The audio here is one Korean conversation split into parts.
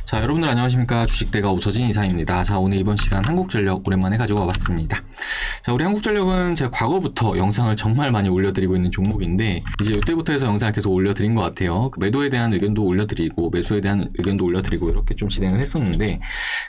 자, 여러분들 안녕하십니까. 주식대가 오서진 이사입니다. 자, 오늘 이번 시간 한국전력 오랜만에 가지고 와봤습니다. 자, 우리 한국전력은 제가 과거부터 영상을 정말 많이 올려드리고 있는 종목인데, 이제 이때부터 해서 영상을 계속 올려드린 것 같아요. 매도에 대한 의견도 올려드리고, 매수에 대한 의견도 올려드리고, 이렇게 좀 진행을 했었는데,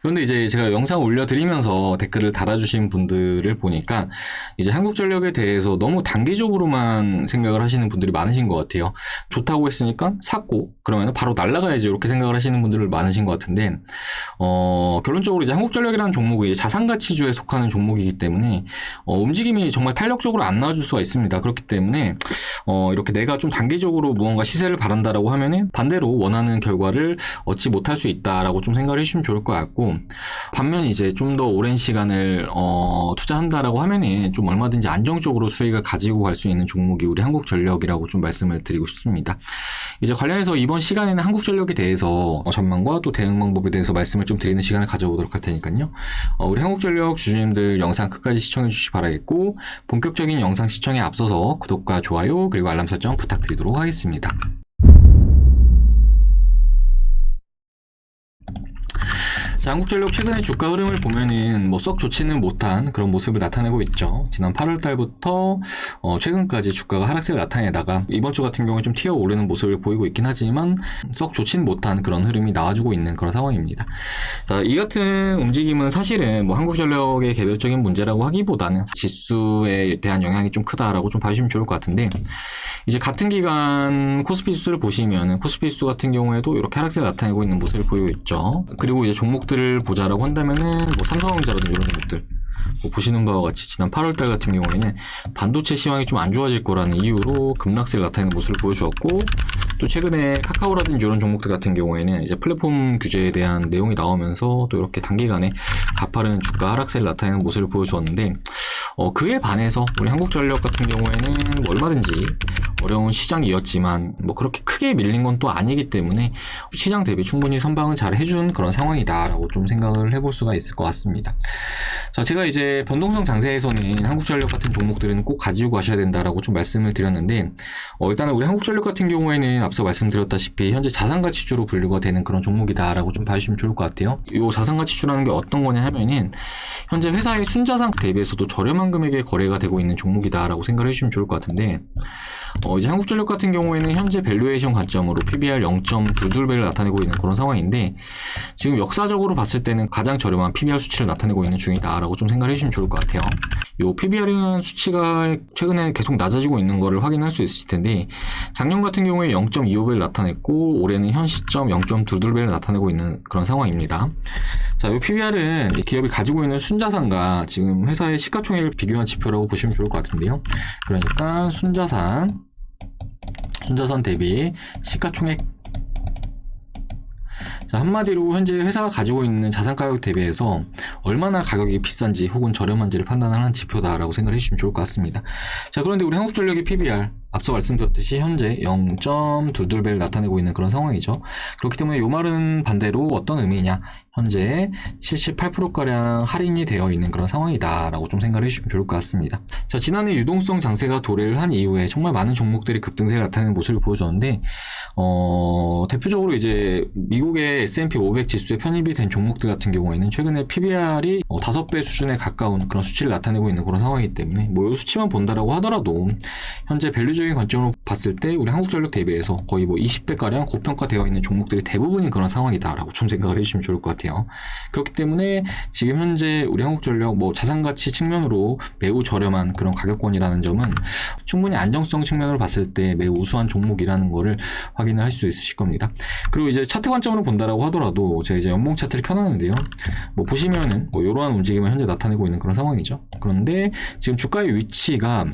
그런데 이제 제가 영상 올려드리면서 댓글을 달아주신 분들을 보니까, 이제 한국전력에 대해서 너무 단기적으로만 생각을 하시는 분들이 많으신 것 같아요. 좋다고 했으니까 샀고, 그러면 바로 날아가야지, 이렇게 생각을 하시는 분들을 많으신 것 같은데, 결론적으로 이제 한국전력이라는 종목이 자산가치주에 속하는 종목이기 때문에, 움직임이 정말 탄력적으로 안 나와줄 수가 있습니다. 그렇기 때문에, 이렇게 내가 좀 단기적으로 무언가 시세를 바란다라고 하면은 반대로 원하는 결과를 얻지 못할 수 있다라고 좀 생각을 해주시면 좋을 것 같고, 반면 이제 좀 더 오랜 시간을, 투자한다라고 하면은 좀 얼마든지 안정적으로 수익을 가지고 갈 수 있는 종목이 우리 한국전력이라고 좀 말씀을 드리고 싶습니다. 이제 관련해서 이번 시간에는 한국전력에 대해서 전망과 또 대응 방법에 대해서 말씀을 좀 드리는 시간을 가져보도록 할 테니까요. 우리 한국전력 주주님들 영상 끝까지 시청해 주시기 바라겠고, 본격적인 영상 시청에 앞서서 구독과 좋아요 그리고 알람 설정 부탁드리도록 하겠습니다. 자, 한국전력 최근의 주가 흐름을 보면은 뭐 썩 좋지는 못한 그런 모습을 나타내고 있죠. 지난 8월 달부터 최근까지 주가가 하락세를 나타내다가 이번 주 같은 경우에 좀 튀어 오르는 모습을 보이고 있긴 하지만 썩 좋지는 못한 그런 흐름이 나와주고 있는 그런 상황입니다. 자, 이 같은 움직임은 사실은 뭐 한국전력의 개별적인 문제라고 하기보다는 지수에 대한 영향이 좀 크다라고 좀 봐주시면 좋을 것 같은데, 이제 같은 기간 코스피 지수를 보시면 코스피 지수 같은 경우에도 이렇게 하락세를 나타내고 있는 모습을 보이고 있죠. 그리고 이제 종목들을 보자라고 한다면은 뭐 삼성전자라든지 이런 종목들 뭐 보시는 바와 같이 지난 8월달 같은 경우에는 반도체 시황이 좀 안 좋아질 거라는 이유로 급락세를 나타내는 모습을 보여주었고, 또 최근에 카카오라든지 이런 종목들 같은 경우에는 이제 플랫폼 규제에 대한 내용이 나오면서 또 이렇게 단기간에 가파른 주가 하락세를 나타내는 모습을 보여주었는데, 그에 반해서 우리 한국전력 같은 경우에는 뭐 얼마든지 어려운 시장이었지만 뭐 그렇게 크게 밀린 건 또 아니기 때문에 시장 대비 충분히 선방을 잘 해준 그런 상황이다라고 좀 생각을 해볼 수가 있을 것 같습니다. 자, 제가 이제 변동성 장세에서는 한국전력 같은 종목들은 꼭 가지고 가셔야 된다라고 좀 말씀을 드렸는데, 일단은 우리 한국전력 같은 경우에는 앞서 말씀드렸다시피 현재 자산가치주로 분류가 되는 그런 종목이다라고 좀 봐주시면 좋을 것 같아요. 이 자산가치주라는 게 어떤 거냐 하면은 현재 회사의 순자산 대비해서도 저렴한 금액의 거래가 되고 있는 종목이다라고 생각을 해주시면 좋을 것 같은데, 이제 한국전력 같은 경우에는 현재 밸류에이션 관점으로 PBR 0.22배를 나타내고 있는 그런 상황인데, 지금 역사적으로 봤을 때는 가장 저렴한 PBR 수치를 나타내고 있는 중이다라고 좀 생각을 해주시면 좋을 것 같아요. 이 PBR이라는 수치가 최근에 계속 낮아지고 있는 거를 확인할 수 있으실 텐데, 작년 같은 경우에 0.25배를 나타냈고 올해는 현 시점 0.22배를 나타내고 있는 그런 상황입니다. 자, 이 PBR은 이 기업이 가지고 있는 순자산과 지금 회사의 시가총액을 비교한 지표라고 보시면 좋을 것 같은데요. 그러니까 순자산 대비 시가총액. 자, 한마디로 현재 회사가 가지고 있는 자산 가격 대비해서 얼마나 가격이 비싼지 혹은 저렴한지를 판단하는 지표다라고 생각을 해주시면 좋을 것 같습니다. 자, 그런데 우리 한국전력의 PBR 앞서 말씀드렸듯이 현재 0.22배를 나타내고 있는 그런 상황이죠. 그렇기 때문에 이 말은 반대로 어떤 의미냐, 현재 78%가량 할인이 되어 있는 그런 상황이다라고 좀 생각을 해주시면 좋을 것 같습니다. 자, 지난해 유동성 장세가 도래를 한 이후에 정말 많은 종목들이 급등세를 나타내는 모습을 보여줬는데, 대표적으로 이제 미국의 S&P 500 지수에 편입이 된 종목들 같은 경우에는 최근에 PBR이 5배 수준에 가까운 그런 수치를 나타내고 있는 그런 상황이기 때문에 뭐 이 수치만 본다라고 하더라도 현재 밸류적인 관점으로 봤을 때 우리 한국전력 대비해서 거의 뭐 20배가량 고평가되어 있는 종목들이 대부분인 그런 상황이다라고 좀 생각을 해주시면 좋을 것 같아요. 그렇기 때문에 지금 현재 우리 한국전력 뭐 자산가치 측면으로 매우 저렴한 그런 가격권이라는 점은 충분히 안정성 측면으로 봤을 때 매우 우수한 종목이라는 거를 확인을 할 수 있으실 겁니다. 그리고 이제 차트 관점으로 본다라고 하더라도 제가 이제 연봉 차트를 켜놨는데요. 뭐 보시면은 뭐 이러한 움직임을 현재 나타내고 있는 그런 상황이죠. 그런데 지금 주가의 위치가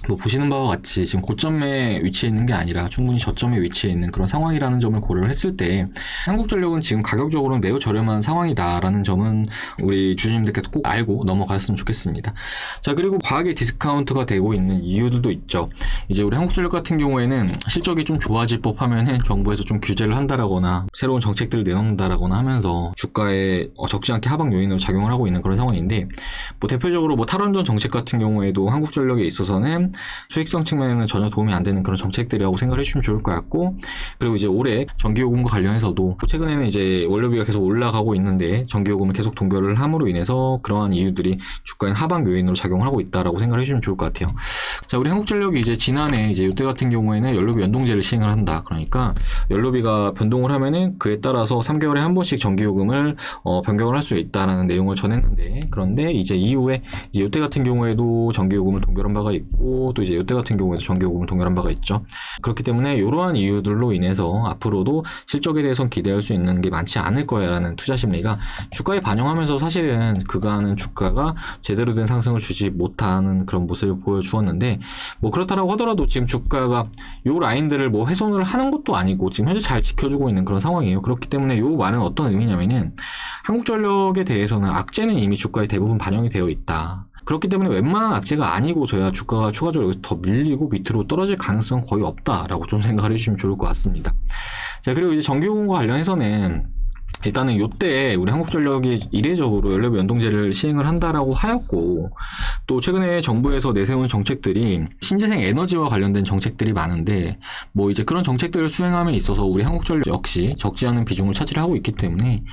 뭐 보시는 바와 같이 지금 고점에 위치해 있는 게 아니라 충분히 저점에 위치해 있는 그런 상황이라는 점을 고려를 했을 때 한국전력은 지금 가격적으로는 매우 저렴한 상황이다라는 점은 우리 주주님들께서 꼭 알고 넘어갔으면 좋겠습니다. 자, 그리고 과하게 디스카운트가 되고 있는 이유들도 있죠. 이제 우리 한국전력 같은 경우에는 실적이 좀 좋아질 법하면은 정부에서 좀 규제를 한다라거나 새로운 정책들을 내놓는다라거나 하면서 주가에 적지 않게 하방 요인으로 작용을 하고 있는 그런 상황인데, 뭐 대표적으로 뭐 탈원전 정책 같은 경우에도 한국전력에 있어서는 있는 수익성 측면에는 전혀 도움이 안 되는 그런 정책들이라고 생각을 해주시면 좋을 것 같고, 그리고 이제 올해 전기요금과 관련해서도 최근에는 이제 원료비가 계속 올라가고 있는데 전기요금을 계속 동결을 함으로 인해서 그러한 이유들이 주가의 하방 요인으로 작용을 하고 있다라고 생각을 해주시면 좋을 것 같아요. 자, 우리 한국전력이 이제 지난해 이제 이때 같은 경우에는 연료비 연동제를 시행을 한다. 그러니까 연료비가 변동을 하면은 그에 따라서 3개월에 한 번씩 전기요금을 변경을 할 수 있다라는 내용을 전했는데, 그런데 이제 이후에 이제 이때 같은 경우에도 전기요금을 동결한 바가 있고, 또 이제 이때 같은 경우에도 전기요금을 동결한 바가 있죠. 그렇기 때문에 이러한 이유들로 인해서 앞으로도 실적에 대해서는 기대할 수 있는 게 많지 않을 거야라는 투자 심리가 주가에 반영하면서 사실은 그간은 주가가 제대로 된 상승을 주지 못하는 그런 모습을 보여주었는데, 뭐 그렇다라고 하더라도 지금 주가가 요 라인들을 뭐 훼손을 하는 것도 아니고 지금 현재 잘 지켜주고 있는 그런 상황이에요. 그렇기 때문에 요 말은 어떤 의미냐면은 한국전력에 대해서는 악재는 이미 주가에 대부분 반영이 되어 있다. 그렇기 때문에 웬만한 악재가 아니고서야 주가가 추가적으로 더 밀리고 밑으로 떨어질 가능성은 거의 없다라고 좀 생각을 해주시면 좋을 것 같습니다. 자, 그리고 이제 전기요금과 관련해서는 일단은 요때 우리 한국전력이 이례적으로 연료비 연동제를 시행을 한다라고 하였고, 또 최근에 정부에서 내세운 정책들이 신재생 에너지와 관련된 정책들이 많은데, 뭐 이제 그런 정책들을 수행함에 있어서 우리 한국전력 역시 적지 않은 비중을 차지하고 있기 때문에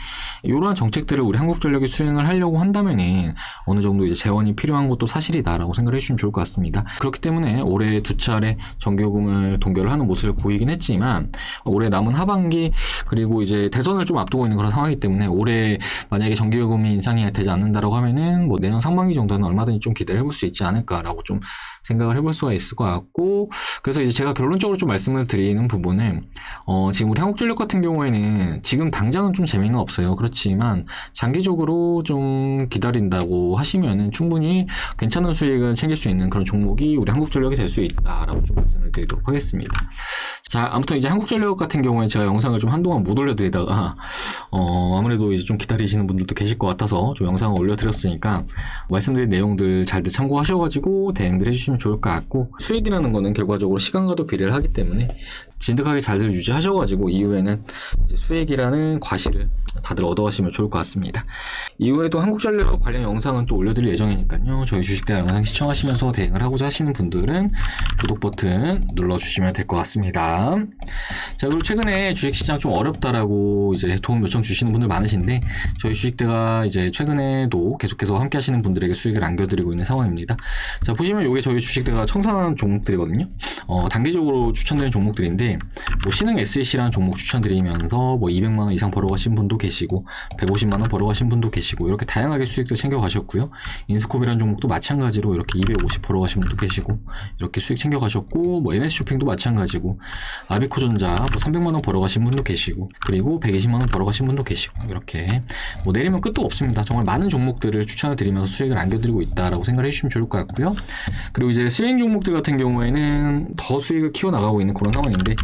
이러한 정책들을 우리 한국전력이 수행을 하려고 한다면은 어느 정도 이제 재원이 필요한 것도 사실이다라고 생각을 해주시면 좋을 것 같습니다. 그렇기 때문에 올해 2차례 전기요금을 동결을 하는 모습을 보이긴 했지만, 올해 남은 하반기 그리고 이제 대선을 좀 앞두고 있는 그런 상황이기 때문에 올해 만약에 전기요금이 인상이 되지 않는다라고 하면은 뭐 내년 상반기 정도는 얼마든지 좀 기대를 해볼 수 있지 않을까라고 좀 생각을 해볼 수가 있을 것 같고, 그래서 이제 제가 결론적으로 좀 말씀을 드리는 부분은 지금 우리 한국전력 같은 경우에는 지금 당장은 좀 재미는 없어요. 그렇지만 장기적으로 좀 기다린다고 하시면은 충분히 괜찮은 수익을 챙길 수 있는 그런 종목이 우리 한국전력이 될 수 있다라고 좀 말씀을 드리도록 하겠습니다. 자, 아무튼 이제 한국전력 같은 경우에 제가 영상을 좀 한동안 못 올려드리다가 아무래도 이제 좀 기다리시는 분들도 계실 것 같아서 좀 영상을 올려드렸으니까 말씀드린 내용들 잘들 참고하셔가지고 대응들 해주시면 좋을 것 같고, 수익이라는 거는 결과적으로 시간과도 비례를 하기 때문에 진득하게 잘들 유지하셔가지고 이후에는 이제 수익이라는 과실을 다들 얻어가시면 좋을 것 같습니다. 이후에도 한국전력 관련 영상은 또 올려드릴 예정이니까요. 저희 주식대화 영상 시청하시면서 대응을 하고자 하시는 분들은 구독 버튼 눌러주시면 될 것 같습니다. 자, 그리고 최근에 주식시장 좀 어렵다라고 이제 도움 요청 주시는 분들 많으신데, 저희 주식대가 이제 최근에도 계속해서 함께 하시는 분들에게 수익을 안겨드리고 있는 상황입니다. 자, 보시면 이게 저희 주식대가 청산한 종목들이거든요. 단기적으로 추천드리는 종목들인데, 뭐 신흥 SEC라는 종목 추천드리면서 뭐 200만원 이상 벌어가신 분도 계시고 150만원 벌어가신 분도 계시고 이렇게 다양하게 수익들 챙겨가셨고요. 인스코비라는 종목도 마찬가지로 이렇게 250 벌어가신 분도 계시고 이렇게 수익 챙겨가셨고, 뭐 NS쇼핑도 마찬가지고 아비코전자 뭐 300만원 벌어가신 분도 계시고, 그리고 120만원 벌어가신 분도 계시고, 이렇게 뭐 내리면 끝도 없습니다. 정말 많은 종목들을 추천을 드리면서 수익을 안겨드리고 있다라고 생각을 해주시면 좋을 것 같고요. 그리고 이제 스윙 종목들 같은 경우에는 더 수익을 키워나가고 있는 그런 상황인데,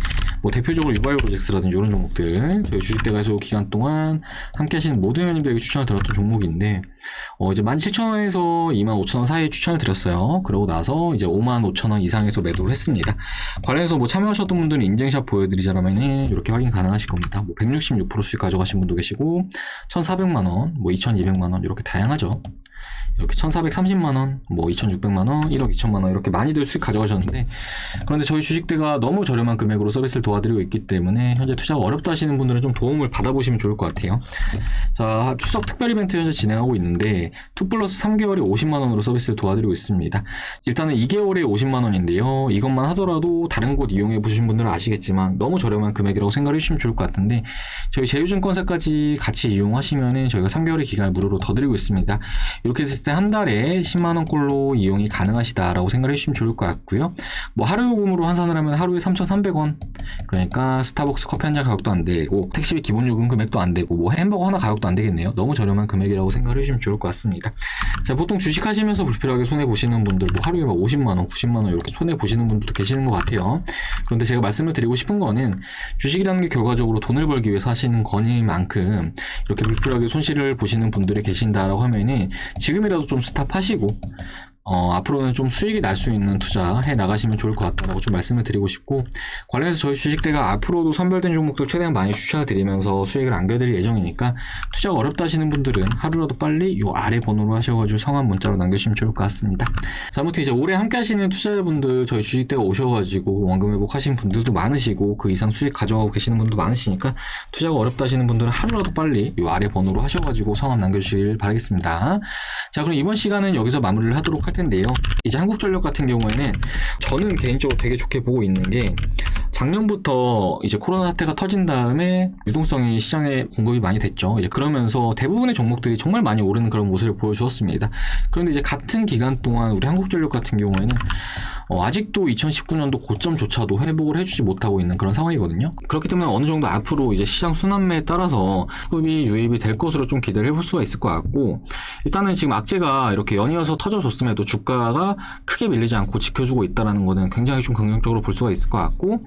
뭐 대표적으로 유바이오로직스라든지 이런 종목들 저희 주식대가에서 기간 동안 함께 하시는 모든 회원님들에게 추천을 드렸던 종목인데, 이제 17,000원에서 25,000원 사이에 추천을 드렸어요. 그러고 나서 이제 55,000원 이상에서 매도를 했습니다. 관련해서 뭐 참여하셨던 분들은 인증샷 보여드리자면은 이렇게 확인 가능하실 겁니다. 뭐 166% 수익 가져가신 분도 계시고 1,400만원, 뭐 2,200만원 이렇게 다양하죠. 이렇게 1,430만원, 뭐 2,600만원, 1억 2천만원 이렇게 많이들 수익 가져가셨는데, 그런데 저희 주식대가 너무 저렴한 금액으로 서비스를 도와드리고 있기 때문에 현재 투자가 어렵다 하시는 분들은 좀 도움을 받아보시면 좋을 것 같아요. 자, 추석 특별 이벤트 현재 진행하고 있는데 2 플러스 3개월에 50만원으로 서비스를 도와드리고 있습니다. 일단은 2개월에 50만원인데요. 이것만 하더라도 다른 곳 이용해 보신 분들은 아시겠지만 너무 저렴한 금액이라고 생각을 해주시면 좋을 것 같은데, 저희 제휴증권사까지 같이 이용하시면은 저희가 3개월의 기간을 무료로 더 드리고 있습니다. 이렇게 됐을 때 한 달에 10만원꼴로 이용이 가능하시다라고 생각을 해주시면 좋을 것 같고요. 뭐 하루 요금으로 환산을 하면 하루에 3,300원, 그러니까 스타벅스 커피 한 잔 가격도 안 되고 택시비 기본 요금 금액도 안 되고 뭐 햄버거 하나 가격도 안 되겠네요. 너무 저렴한 금액이라고 생각을 해주시면 좋을 것 같습니다. 자, 보통 주식 하시면서 불필요하게 손해 보시는 분들, 뭐 하루에 막 50만원, 90만원 이렇게 손해 보시는 분들도 계시는 것 같아요. 그런데 제가 말씀을 드리고 싶은 거는, 주식이라는 게 결과적으로 돈을 벌기 위해서 하시는 거니만큼 이렇게 불필요하게 손실을 보시는 분들이 계신다라고 하면은 지금이라도 좀 스탑하시고 앞으로는 좀 수익이 날 수 있는 투자 해 나가시면 좋을 것 같다라고 좀 말씀을 드리고 싶고, 관련해서 저희 주식대가 앞으로도 선별된 종목들 최대한 많이 추천드리면서 수익을 안겨드릴 예정이니까 투자가 어렵다 하시는 분들은 하루라도 빨리 요 아래 번호로 하셔가지고 성함 문자로 남겨주시면 좋을 것 같습니다. 자, 아무튼 이제 올해 함께 하시는 투자자분들 저희 주식대가 오셔가지고 원금 회복하신 분들도 많으시고 그 이상 수익 가져가고 계시는 분들도 많으시니까 투자가 어렵다 하시는 분들은 하루라도 빨리 요 아래 번호로 하셔가지고 성함 남겨주시길 바라겠습니다. 자, 그럼 이번 시간은 여기서 마무리를 하도록 할 텐데요. 이제 한국전력 같은 경우에는 저는 개인적으로 되게 좋게 보고 있는 게, 작년부터 이제 코로나 사태가 터진 다음에 유동성이 시장에 공급이 많이 됐죠. 이제 그러면서 대부분의 종목들이 정말 많이 오르는 그런 모습을 보여주었습니다. 그런데 이제 같은 기간 동안 우리 한국전력 같은 경우에는 아직도 2019년도 고점조차도 회복을 해주지 못하고 있는 그런 상황이거든요. 그렇기 때문에 어느 정도 앞으로 이제 시장 순환매에 따라서 수급이 유입이 될 것으로 좀 기대를 해볼 수가 있을 것 같고, 일단은 지금 악재가 이렇게 연이어서 터져줬음에도 주가가 크게 밀리지 않고 지켜주고 있다는 거는 굉장히 좀 긍정적으로 볼 수가 있을 것 같고,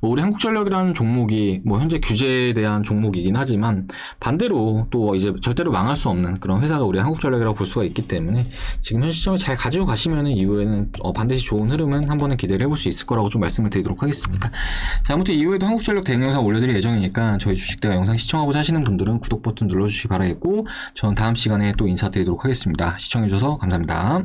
뭐 우리 한국전력이라는 종목이 뭐 현재 규제에 대한 종목이긴 하지만 반대로 또 이제 절대로 망할 수 없는 그런 회사가 우리 한국전력이라고 볼 수가 있기 때문에 지금 현 시점에 잘 가지고 가시면은 이후에는 반드시 좋은 흐름은 한 번은 기대를 해볼 수 있을 거라고 좀 말씀을 드리도록 하겠습니다. 자, 아무튼 이후에도 한국전력 대응 영상 올려드릴 예정이니까 저희 주식대가 영상 시청하고자 하시는 분들은 구독 버튼 눌러주시기 바라겠고, 저는 다음 시간에 또 인사드리도록 하겠습니다. 시청해주셔서 감사합니다.